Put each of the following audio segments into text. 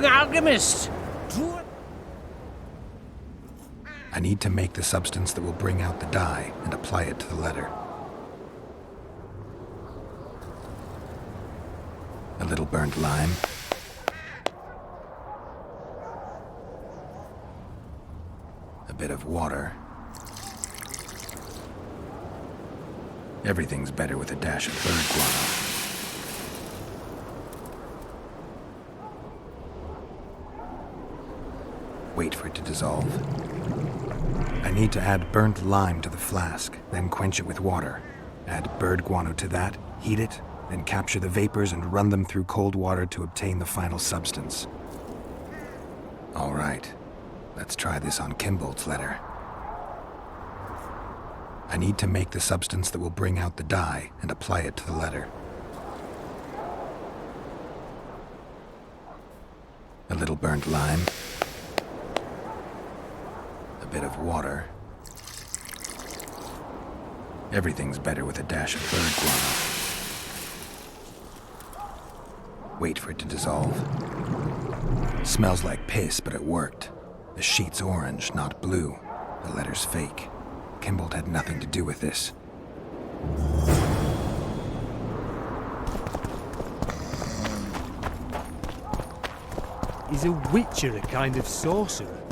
Alchemist! I need to make the substance that will bring out the dye and apply it to the letter. A little burnt lime. A bit of water. Everything's better with a dash of bird guano. Wait for it to dissolve. I need to add burnt lime to the flask, then quench it with water. Add bird guano to that, heat it, then capture the vapors and run them through cold water to obtain the final substance. All right, let's try this on Kimbolt's letter. I need to make the substance that will bring out the dye and apply it to the letter. A little burnt lime. A bit of water. Everything's better with a dash of bird guano. Wait for it to dissolve. Smells like piss, but it worked. The sheet's orange, not blue. The letter's fake. Kimbolt had nothing to do with this. Is a witcher a kind of sorcerer?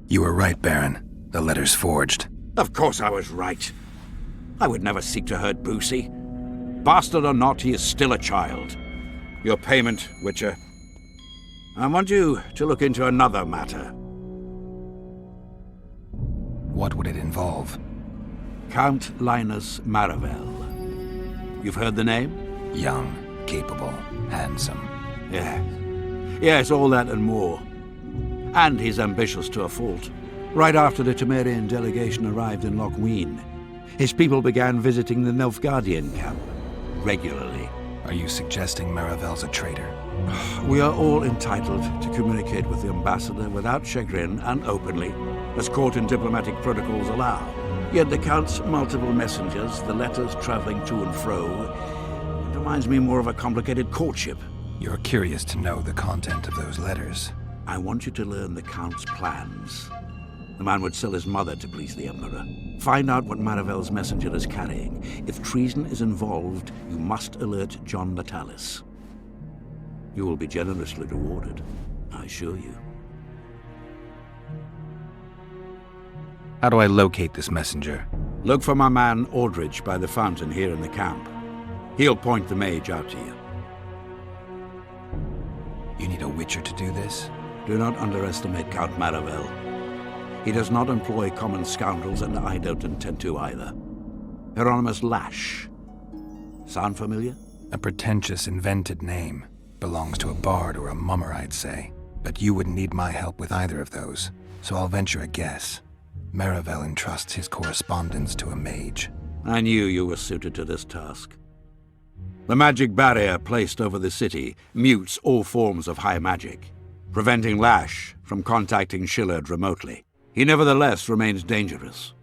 You were right, Baron. The letter's forged. Of course I was right. I would never seek to hurt Boosie. Bastard or not, he is still a child. Your payment, Witcher. I want you to look into another matter. What would it involve? Count Linus Maravel. You've heard the name? Young, capable, handsome. Yes. Yes, all that and more. And he's ambitious to a fault. Right after the Temerian delegation arrived in Lochween, his people began visiting the Nilfgaardian camp regularly. Are you suggesting Maravel's a traitor? We are all entitled to communicate with the ambassador without chagrin and openly, as court and diplomatic protocols allow. Yet the Count's multiple messengers, the letters traveling to and fro, it reminds me more of a complicated courtship. You're curious to know the content of those letters. I want you to learn the Count's plans. The man would sell his mother to please the Emperor. Find out what Maravel's messenger is carrying. If treason is involved, you must alert John Natalis. You will be generously rewarded, I assure you. How do I locate this messenger? Look for my man Aldridge by the fountain here in the camp. He'll point the mage out to you. You need a witcher to do this? Do not underestimate Count Maravel. He does not employ common scoundrels, and I don't intend to either. Hieronymus Lash. Sound familiar? A pretentious, invented name. Belongs to a bard or a mummer, I'd say. But you wouldn't need my help with either of those, so I'll venture a guess. Maravel entrusts his correspondence to a mage. I knew you were suited to this task. The magic barrier placed over the city mutes all forms of high magic, preventing Lash from contacting Shillard remotely. He nevertheless remains dangerous.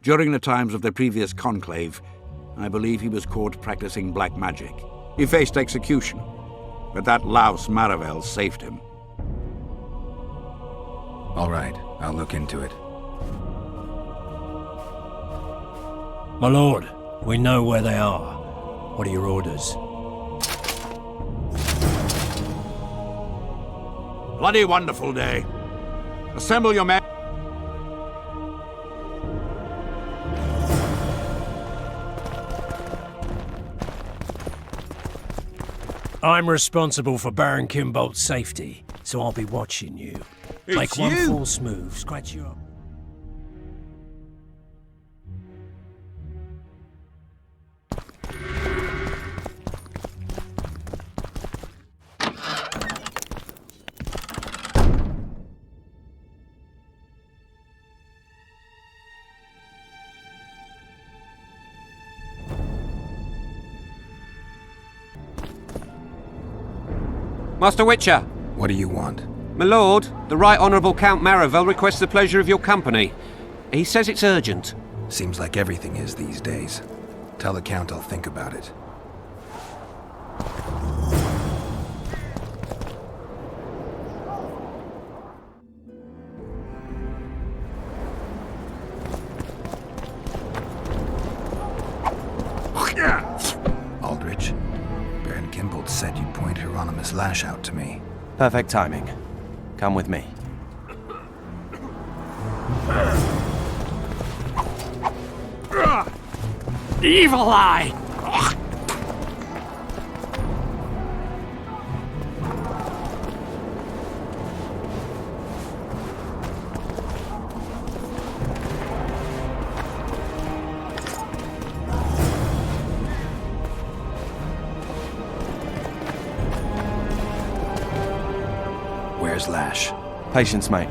During the times of the previous conclave, I believe he was caught practicing black magic. He faced execution, but that louse Maravel saved him. All right, I'll look into it. My lord, we know where they are. What are your orders? Bloody wonderful day. Assemble your men. I'm responsible for Baron Kimbolt's safety, so I'll be watching you. Make one false move, scratch you up. Master Witcher! What do you want? My lord, the Right Honourable Count Maravel requests the pleasure of your company. He says it's urgent. Seems like everything is these days. Tell the Count I'll think about it. Aldrich, Baron Kimbold said you'd point Hieronymus Lash out to me. Perfect timing. Come with me. Evil eye! Where's Lash? Patience, mate.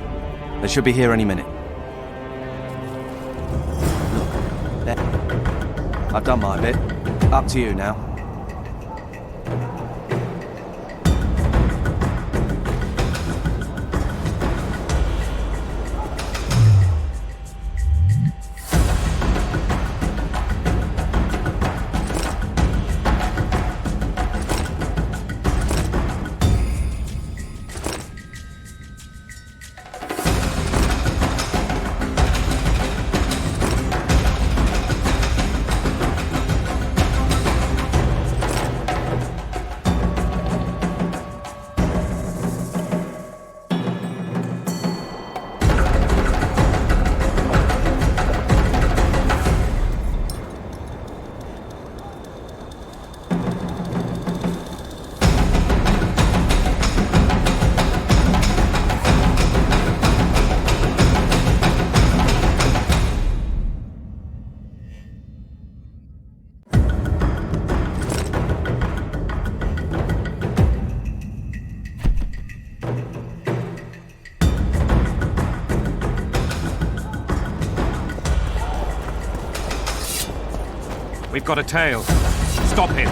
They should be here any minute. Look, there. I've done my bit. Up to you now. We've got a tail. Stop him.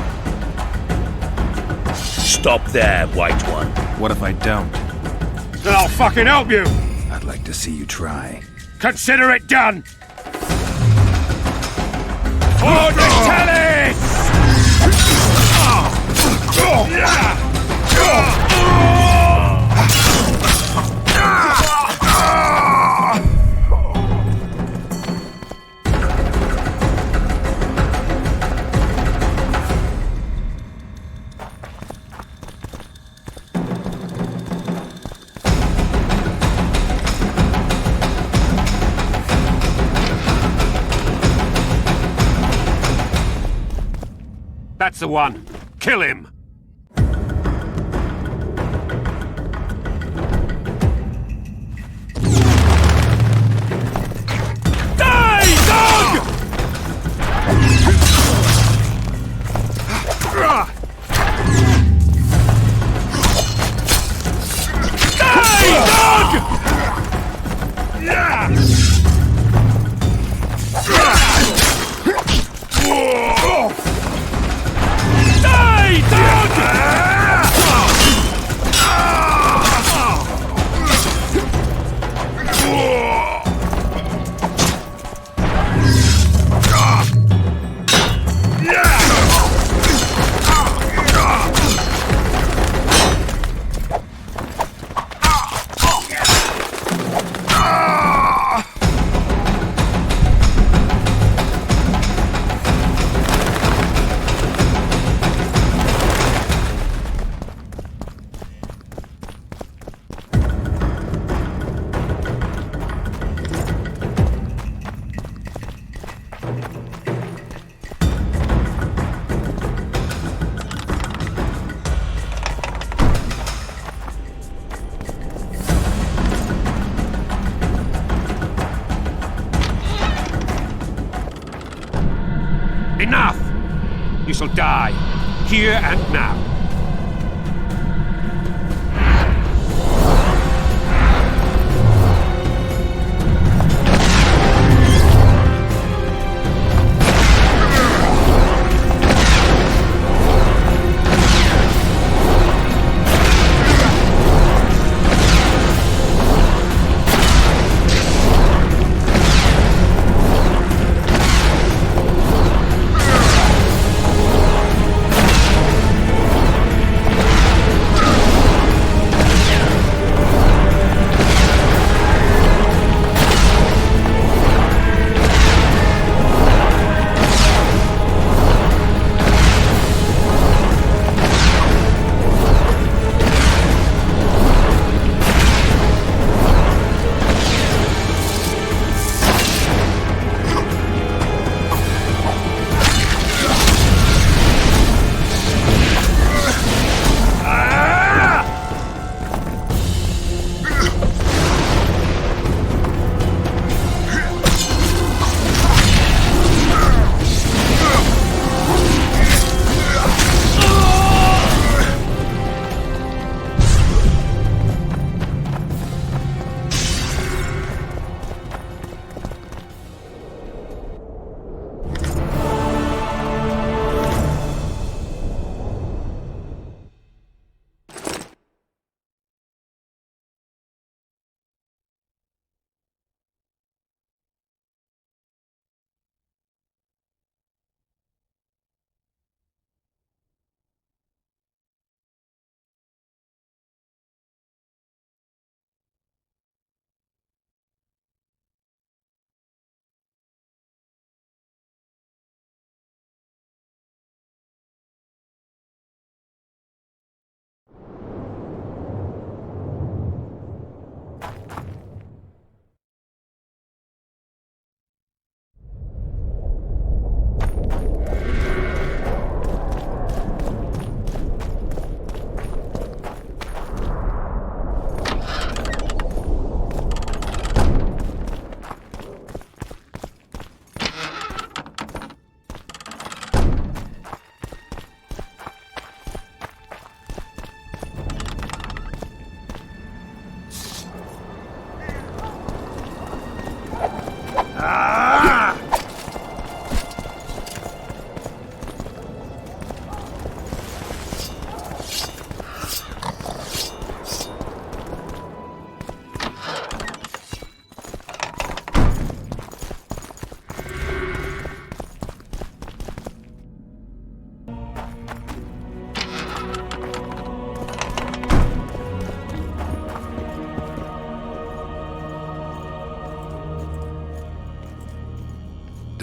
Stop there, White One. What if I don't? Then I'll fucking help you! I'd like to see you try. Consider it done! For the Tallis! That's the one. Kill him! Die, dog! Die, dog! Enough! You shall die, here and now.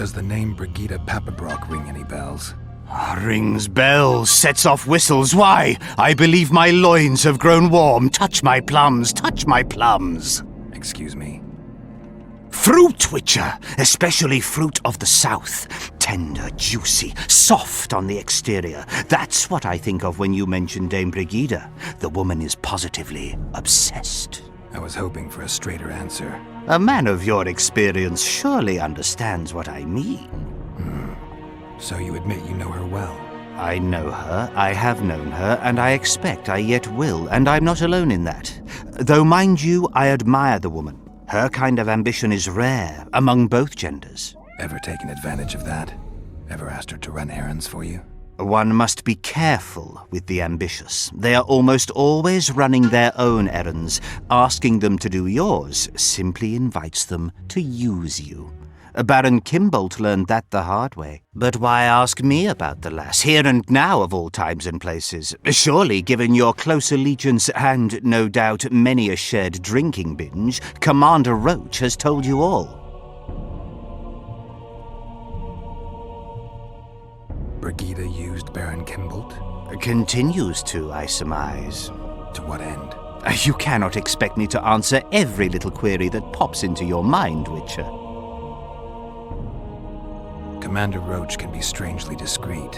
Does the name Brigida Papabrock ring any bells? Rings bells, sets off whistles. Why? I believe my loins have grown warm. Touch my plums, touch my plums. Excuse me? Fruit witcher, especially fruit of the south. Tender, juicy, soft on the exterior. That's what I think of when you mention Dame Brigida. The woman is positively obsessed. I was hoping for a straighter answer. A man of your experience surely understands what I mean. So you admit you know her well? I know her, I have known her, and I expect I yet will, and I'm not alone in that. Though, mind you, I admire the woman. Her kind of ambition is rare among both genders. Ever taken advantage of that? Ever asked her to run errands for you? One must be careful with the ambitious. They are almost always running their own errands. Asking them to do yours simply invites them to use you. Baron Kimbolt learned that the hard way. But why ask me about the lass, here and now of all times and places? Surely, given your close allegiance and, no doubt, many a shared drinking binge, Commander Roach has told you all. Brigida used Baron Kimbolt? Continues to, I surmise. To what end? You cannot expect me to answer every little query that pops into your mind, Witcher. Commander Roach can be strangely discreet.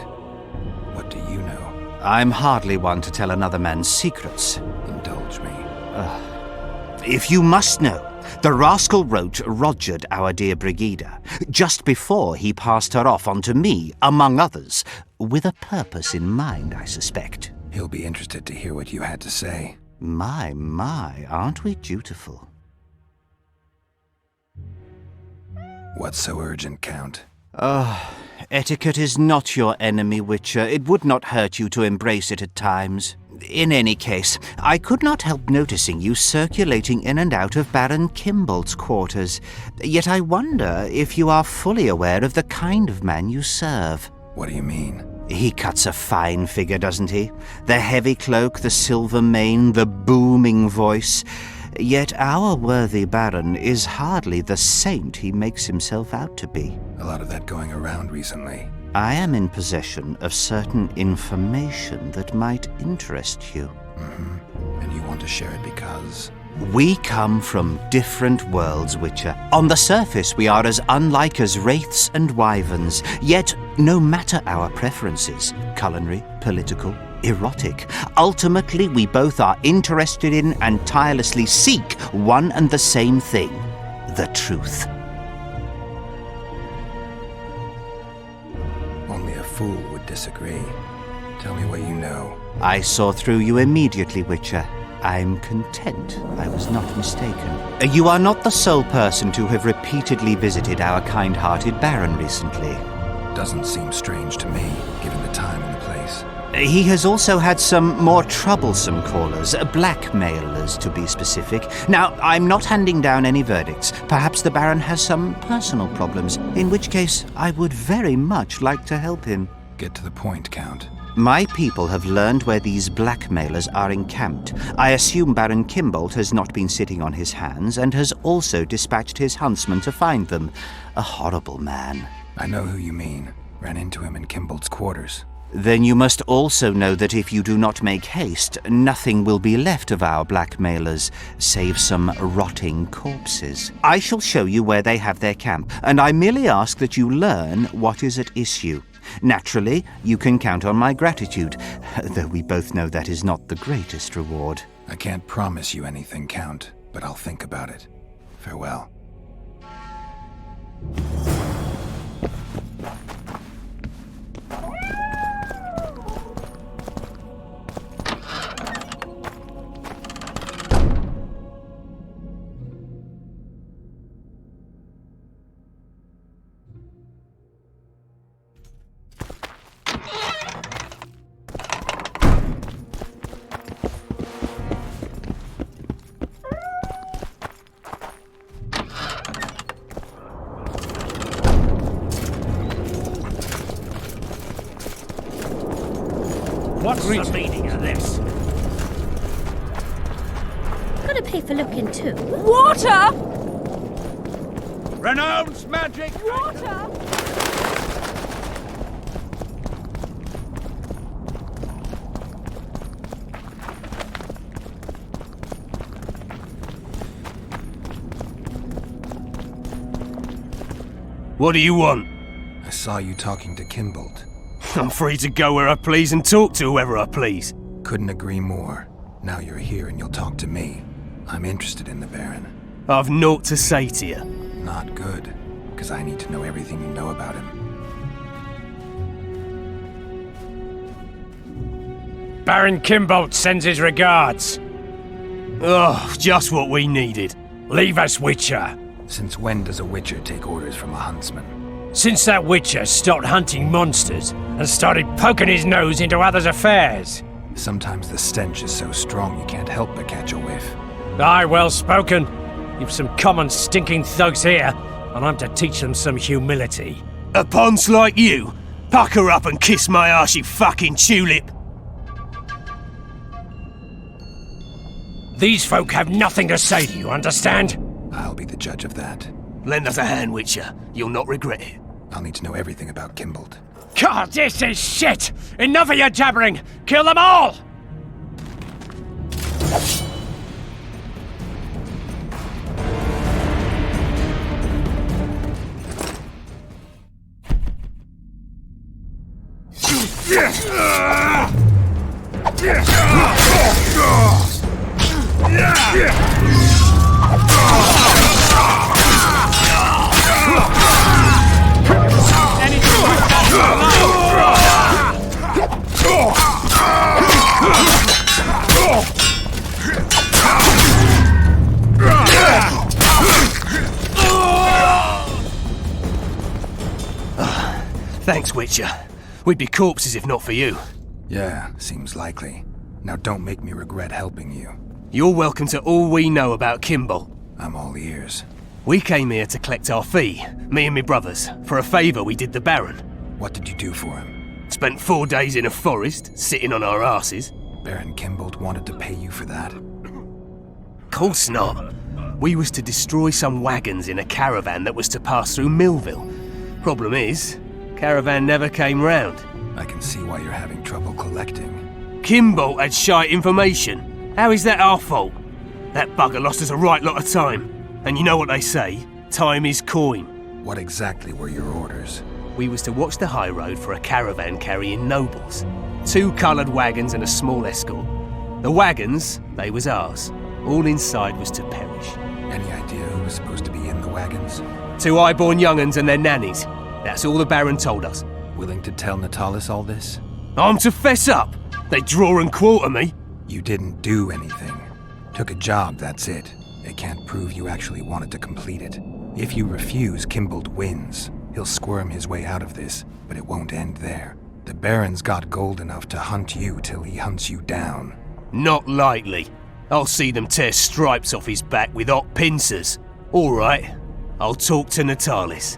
What do you know? I'm hardly one to tell another man's secrets. Indulge me. If you must know, the rascal Roach rogered our dear Brigida, just before he passed her off onto me, among others, with a purpose in mind, I suspect. He'll be interested to hear what you had to say. My, aren't we dutiful? What's so urgent, Count? Etiquette is not your enemy, Witcher. It would not hurt you to embrace it at times. In any case, I could not help noticing you circulating in and out of Baron Kimbolt's quarters. Yet I wonder if you are fully aware of the kind of man you serve. What do you mean? He cuts a fine figure, doesn't he? The heavy cloak, the silver mane, the booming voice. Yet our worthy Baron is hardly the saint he makes himself out to be. A lot of that going around recently. I am in possession of certain information that might interest you. And you want to share it because? We come from different worlds, Witcher. On the surface, we are as unlike as wraiths and wyverns. Yet, no matter our preferences, culinary, political, erotic, ultimately we both are interested in and tirelessly seek one and the same thing: the truth. Only a fool would disagree. Tell me what you know. I saw through you immediately, Witcher. I'm content I was not mistaken. You are not the sole person to have repeatedly visited our kind-hearted Baron recently. Doesn't seem strange to me, given the time and the place. He has also had some more troublesome callers, blackmailers to be specific. Now, I'm not handing down any verdicts. Perhaps the Baron has some personal problems, in which case I would very much like to help him. Get to the point, Count. My people have learned where these blackmailers are encamped. I assume Baron Kimbolt has not been sitting on his hands and has also dispatched his huntsman to find them. A horrible man. I know who you mean. Ran into him in Kimbolt's quarters. Then you must also know that if you do not make haste, nothing will be left of our blackmailers, save some rotting corpses. I shall show you where they have their camp, and I merely ask that you learn what is at issue. Naturally, you can count on my gratitude, though we both know that is not the greatest reward. I can't promise you anything, Count, but I'll think about it. Farewell. What's the meaning of this? Gotta pay for looking too. Water! Renounce magic! Water! What do you want? I saw you talking to Kimbolt. I'm free to go where I please and talk to whoever I please. Couldn't agree more. Now you're here and you'll talk to me. I'm interested in the Baron. I've naught to say to you. Not good, because I need to know everything you know about him. Baron Kimbolt sends his regards. Oh, just what we needed. Leave us, Witcher. Since when does a Witcher take orders from a huntsman? Since that Witcher stopped hunting monsters and started poking his nose into others' affairs. Sometimes the stench is so strong you can't help but catch a whiff. Aye, well spoken. You've some common stinking thugs here, and I'm to teach them some humility. A ponce like you? Pucker up and kiss my arse, you fucking tulip. These folk have nothing to say to you, understand? I'll be the judge of that. Lend us a hand, Witcher. You'll not regret it. I'll need to know everything about Kimbolt. God, this is shit! Enough of your jabbering! Kill them all! Thanks, Witcher. We'd be corpses if not for you. Yeah, seems likely. Now don't make me regret helping you. You're welcome to all we know about Kimbolt. I'm all ears. We came here to collect our fee, me and me brothers, for a favour we did the Baron. What did you do for him? Spent 4 days in a forest, sitting on our asses. Baron Kimbolt wanted to pay you for that? Course not. We was to destroy some wagons in a caravan that was to pass through Millville. Problem is, caravan never came round. I can see why you're having trouble collecting. Kimbolt had shite information. How is that our fault? That bugger lost us a right lot of time. And you know what they say, time is coin. What exactly were your orders? We was to watch the high road for a caravan carrying nobles. 2 coloured wagons and a small escort. The wagons, they was ours. All inside was to perish. Any idea who was supposed to be in the wagons? 2 high-born young'uns and their nannies. That's all the Baron told us. Willing to tell Natalis all this? I'm to fess up. They draw and quarter me. You didn't do anything. Took a job, that's it. It can't prove you actually wanted to complete it. If you refuse, Kimbolt wins. He'll squirm his way out of this, but it won't end there. The Baron's got gold enough to hunt you till he hunts you down. Not likely. I'll see them tear stripes off his back with hot pincers. All right, I'll talk to Natalis.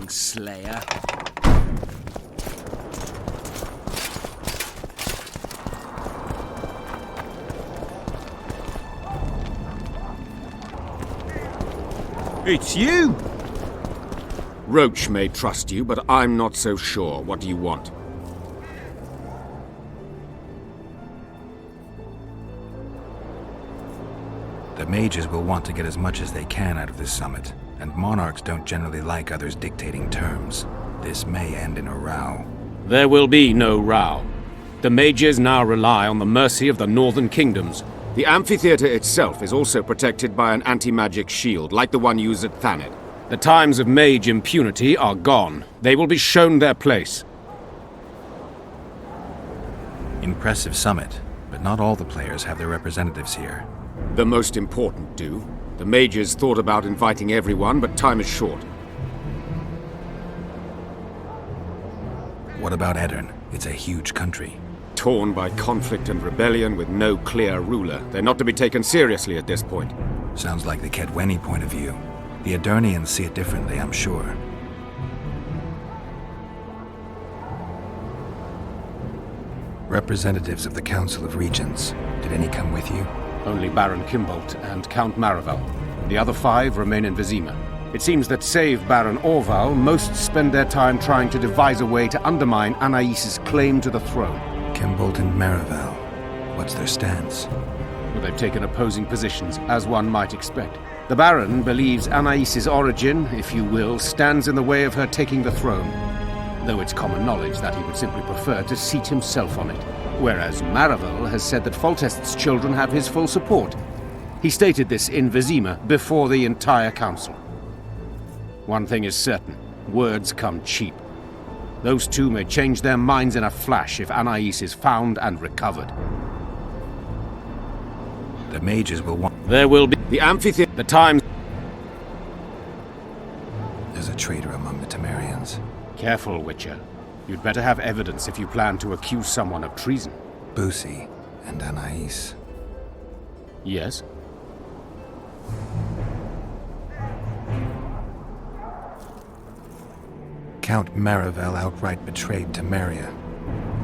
Slayer. It's you! Roach may trust you, but I'm not so sure. What do you want? The mages will want to get as much as they can out of this summit, and monarchs don't generally like others dictating terms. This may end in a row. There will be no row. The mages now rely on the mercy of the northern kingdoms. The amphitheater itself is also protected by an anti-magic shield, like the one used at Thanet. The times of mage impunity are gone. They will be shown their place. Impressive summit, but not all the players have their representatives here. The most important do. The mages thought about inviting everyone, but time is short. What about Edirn? It's a huge country. Torn by conflict and rebellion with no clear ruler. They're not to be taken seriously at this point. Sounds like the Kedweni point of view. The Edirnians see it differently, I'm sure. Representatives of the Council of Regents. Did any come with you? Only Baron Kimbolt and Count Maravel. The other 5 remain in Vizima. It seems that save Baron Orval, most spend their time trying to devise a way to undermine Anais' claim to the throne. Kimbolt and Maravel. What's their stance? Well, they've taken opposing positions, as one might expect. The Baron believes Anais' origin, if you will, stands in the way of her taking the throne, though it's common knowledge that he would simply prefer to seat himself on it. Whereas Maravel has said that Foltest's children have his full support. He stated this in Vizima before the entire council. One thing is certain, words come cheap. Those two may change their minds in a flash if Anais is found and recovered. The mages will want... There will be the amphitheater, the times... There's a traitor among the Temerians. Careful, Witcher. You'd better have evidence if you plan to accuse someone of treason. Busi and Anais. Yes? Count Maravel outright betrayed Temeria,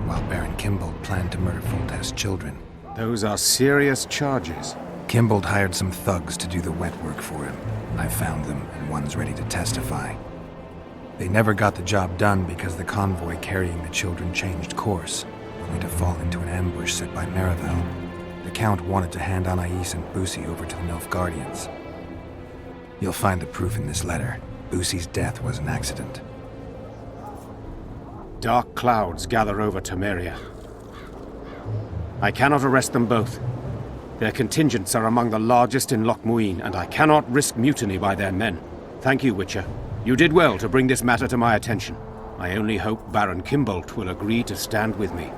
while Baron Kimbolt planned to murder Foltest's children. Those are serious charges. Kimbolt hired some thugs to do the wet work for him. I found them, and one's ready to testify. They never got the job done because the convoy carrying the children changed course, only to fall into an ambush set by Maravel. The Count wanted to hand Anais and Busi over to the Nilfgaardians. You'll find the proof in this letter. Busi's death was an accident. Dark clouds gather over Temeria. I cannot arrest them both. Their contingents are among the largest in Loch Muin, and I cannot risk mutiny by their men. Thank you, Witcher. You did well to bring this matter to my attention. I only hope Baron Kimbolt will agree to stand with me.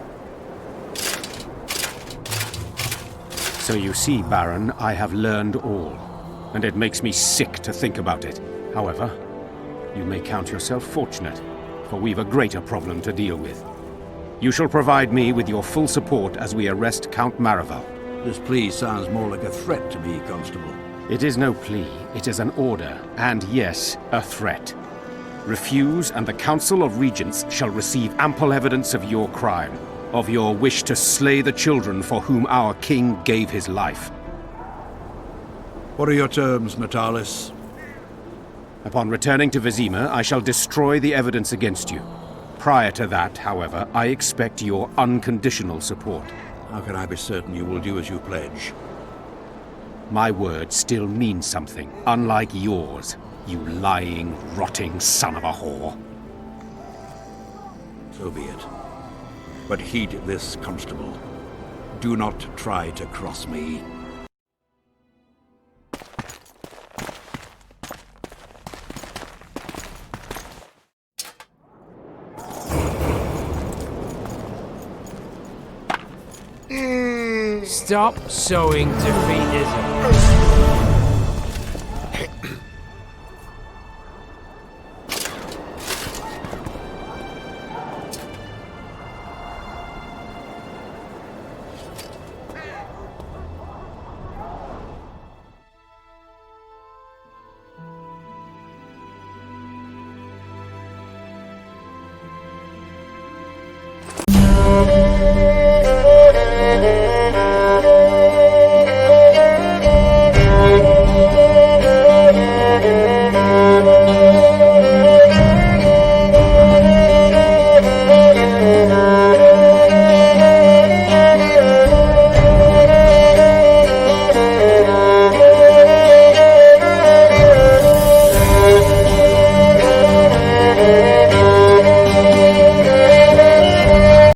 So you see, Baron, I have learned all, and it makes me sick to think about it. However, you may count yourself fortunate, for we've a greater problem to deal with. You shall provide me with your full support as we arrest Count Maravel. This plea sounds more like a threat to me, Constable. It is no plea, it is an order, and yes, a threat. Refuse, and the Council of Regents shall receive ample evidence of your crime, of your wish to slay the children for whom our king gave his life. What are your terms, Natalis? Upon returning to Vizima, I shall destroy the evidence against you. Prior to that, however, I expect your unconditional support. How can I be certain you will do as you pledge? My word still means something, unlike yours, you lying, rotting son of a whore. So be it. But heed this, Constable. Do not try to cross me. Stop sowing defeatism.